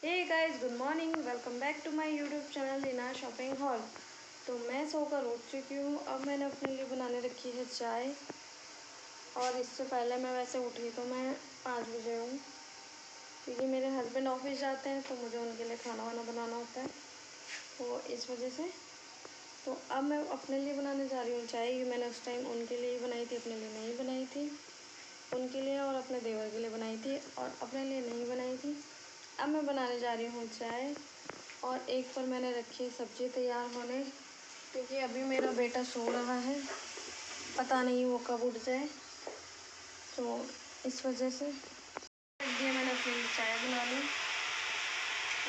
Hey guys, good morning. Welcome back to my YouTube channel Reena shopping hall. तो मैं सोकर उठ चुकी हूँ। अब मैंने अपने लिए बनाने रखी है चाय। और इससे पहले मैं वैसे उठी तो मैं 5 बजे हूँ, क्योंकि मेरे हस्बैंड ऑफिस जाते हैं तो मुझे उनके लिए खाना वाना बनाना होता है, तो इस वजह से। तो अब मैं अपने लिए बनाने जा रही हूँ चाय। मैंने उस टाइम उनके लिए ही बनाई थी, अपने लिए नहीं बनाई थी। उनके लिए और अपने देवर के लिए बनाई थी और अपने लिए नहीं बनाई थी। अब मैं बनाने जा रही हूँ चाय। और एक पर मैंने रखी है सब्ज़ी तैयार होने, क्योंकि अभी मेरा बेटा सो रहा है, पता नहीं वो कब उठ जाए, तो इस वजह से रख दिया मैंने अपनी चाय बनाने।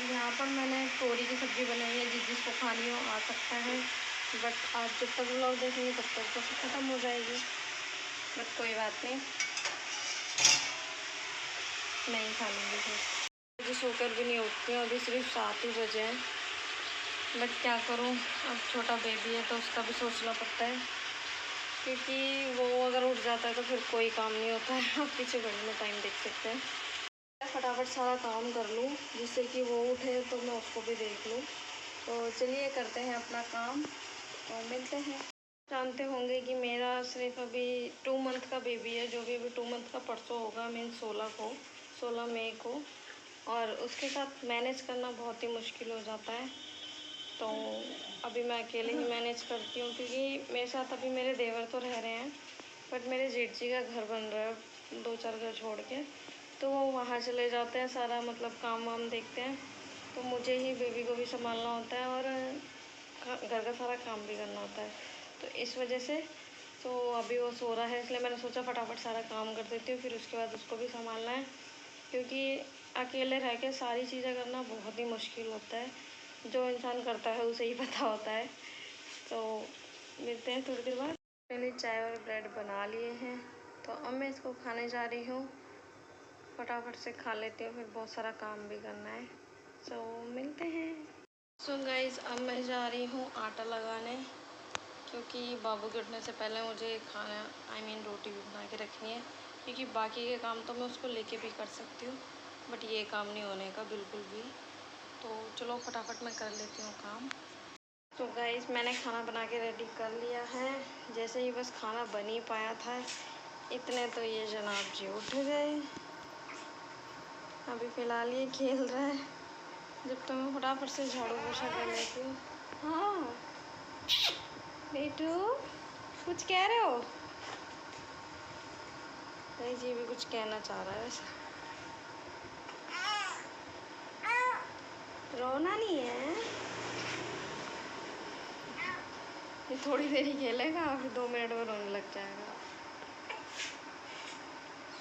यहाँ पर मैंने तोरी की सब्ज़ी बनाई है, जिसको खानी हो आ सकता है, बट आज जब तक व्लॉग देखेंगे तब तक तो ख़त्म हो जाएगी। बट कोई बात नहीं, नहीं खा लूँगी फिर। मुझे सोकर भी नहीं उठती हूँ, अभी सिर्फ 7 ही बजे हैं। बट क्या करूँ, अब छोटा बेबी है तो उसका भी सोचना पड़ता है, क्योंकि वो अगर उठ जाता है तो फिर कोई काम नहीं होता है। आप पीछे घड़ी में टाइम देख सकते हैं। फटाफट सारा काम कर लूँ जिससे कि वो उठे तो मैं उसको भी देख लूँ। तो चलिए करते हैं अपना काम और मिलते हैं। जानते होंगे कि मेरा सिर्फ अभी 2 मंथ का बेबी है, जो भी अभी 2 मंथ का परसों होगा, मीन 16 मई को। और उसके साथ मैनेज करना बहुत ही मुश्किल हो जाता है। तो अभी मैं अकेले ही मैनेज करती हूँ, क्योंकि मेरे साथ अभी मेरे देवर तो रह रहे हैं, बट मेरे जेठ जी का घर बन रहा है 2-4 घर छोड़ के, तो वो वहाँ चले जाते हैं, सारा मतलब काम वाम देखते हैं। तो मुझे ही बेबी को भी संभालना होता है और घर का सारा काम भी करना होता है, तो इस वजह से। तो अभी वो सो रहा है, इसलिए मैंने सोचा फटाफट सारा काम कर देती हूँ, फिर उसके बाद उसको भी संभालना है, क्योंकि अकेले रह के सारी चीज़ें करना बहुत ही मुश्किल होता है। जो इंसान करता है उसे ही पता होता है। तो मिलते हैं थोड़ी देर बाद। मैंने चाय और ब्रेड बना लिए हैं, तो अब मैं इसको खाने जा रही हूँ। फटाफट से खा लेती हूँ, फिर बहुत सारा काम भी करना है। तो मिलते हैं। सो गाइस, अब मैं जा रही हूँ आटा लगाने, क्योंकि बाबू के उठने से पहले मुझे खाना रोटी भी बना के रखनी है, क्योंकि बाकी के काम तो मैं उसको लेके भी कर सकती हूँ, बट ये काम नहीं होने का बिल्कुल भी। तो चलो फटाफट मैं कर लेती हूँ काम। तो गाइस, मैंने खाना बना के रेडी कर लिया है। जैसे ही बस खाना बन ही पाया था, इतने तो ये जनाब जी उठ गए। अभी फ़िलहाल ये खेल रहा है, जब तो मैं फटाफट से झाड़ू पोछा कर लेती हूँ। हाँ बेटू, कुछ कह रहे हो? नहीं जी, भी कुछ कहना चाह रहा है वैसे। रोना नहीं है, ये थोड़ी देर ही खेलेगा, फिर 2 मिनट में रोने लग जाएगा।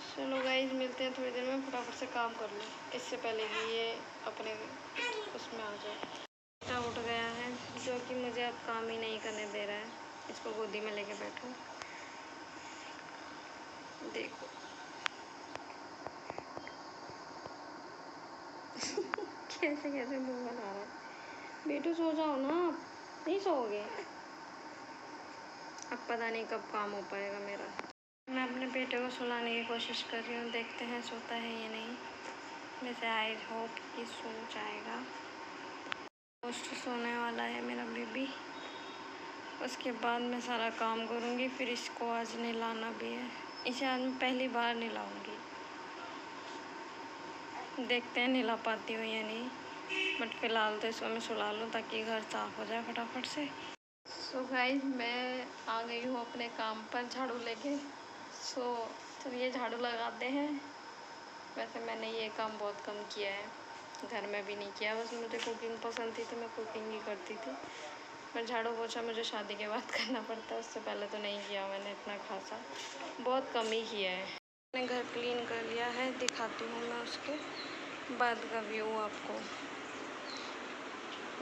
चलो गाइस, मिलते हैं थोड़ी देर में। फटाफट से काम कर लो, इससे पहले कि ये अपने उसमें आ जाए। बेटा उठ गया है, जो कि मुझे अब काम ही नहीं करने दे रहा है। इसको गोदी में लेके बैठो, देखो। कैसे कैसे मुँह बना रहा है। बेटू सो जाओ ना, आप नहीं सोओगे। अब पता नहीं कब काम हो पाएगा मेरा। मैं अपने बेटे को सुलाने की कोशिश कर रही हूँ, देखते हैं सोता है या नहीं। वैसे आई होप कि सो जाएगा। मोस्ट सोने वाला है मेरा बेबी। उसके बाद मैं सारा काम करूँगी, फिर इसको आज नहलाना भी है। इसे आज मैं पहली बार नहलाऊँगी, देखते हैं नहला पाती हूँ या नहीं, बट फ़िलहाल तो इसको मैं सुला लूँ ताकि घर साफ़ हो जाए फटाफट से। सो गाइस, मैं आ गई हूँ अपने काम पर झाड़ू लेके। सो चलिए झाड़ू लगाते हैं। वैसे मैंने ये काम बहुत कम किया है, घर में भी नहीं किया। बस मुझे कुकिंग पसंद थी तो मैं कुकिंग ही करती थी, पर झाड़ू पोछा मुझे शादी के बाद करना पड़ता है, उससे पहले तो नहीं किया मैंने इतना खासा, बहुत कम ही किया है। मैंने घर क्लीन कर लिया है, दिखाती हूँ मैं उसके बाद का व्यू आपको।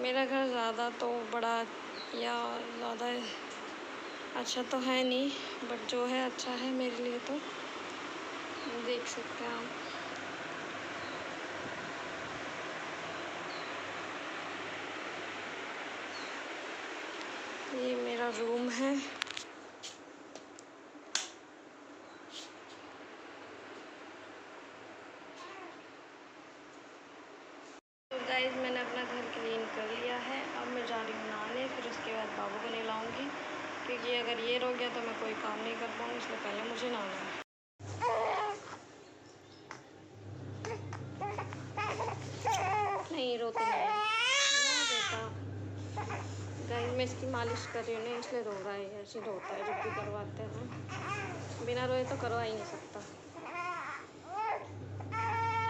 मेरा घर ज़्यादा तो बड़ा या ज़्यादा अच्छा तो है नहीं, बट जो है अच्छा है मेरे लिए, तो देख सकते हैं आप। ये मेरा रूम है। गाइस मैंने अपना घर क्लीन कर लिया है। अब मैं जा रही हूँ नहाने, फिर उसके बाद बाबू को नहलाऊँगी, क्योंकि अगर ये रो गया तो मैं कोई काम नहीं कर पाऊँगी, इसलिए पहले मुझे नहाना है। नहीं रोते नहीं है बेटा। गाइस मैं इसकी मालिश कर रही हूँ ना, इसलिए रो रहा है। ऐसे रोता है जब भी करवाते हैं ना, बिना रोए तो करवा ही नहीं सकता।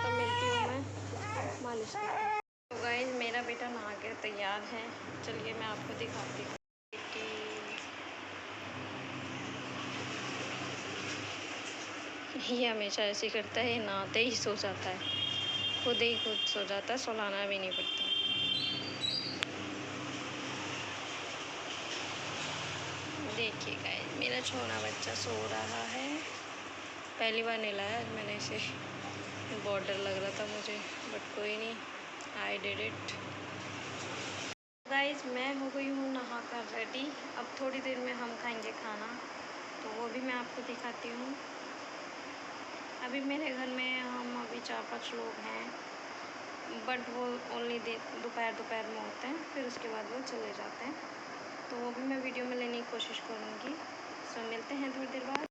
तो मिलती हूँ मैं इसको मालिश करके। तो गाइस मेरा बेटा नहा के तैयार है, चलिए मैं आपको दिखाती हूँ कि ये हमेशा ऐसे ही करता है, नहाते ही सो जाता है, खुद ही खुद सो जाता है, सुलाना भी नहीं पड़ता। देखिए गाइस मेरा छोटा बच्चा सो रहा है। पहली बार नहलाया आज मैंने इसे, बहुत डर लग रहा था मुझे, बट कोई नहीं, आई डिड इट। गाइस मैं हो गई हूँ नहा कर रेडी। अब थोड़ी देर में हम खाएंगे खाना, तो वो भी मैं आपको दिखाती हूँ। अभी मेरे घर में हम अभी 4-5 लोग हैं, बट वो ओनली दोपहर में होते हैं, फिर उसके बाद वो चले जाते हैं, तो वो भी मैं वीडियो में लेने की कोशिश करूँगी। सो मिलते हैं थोड़ी देर बाद।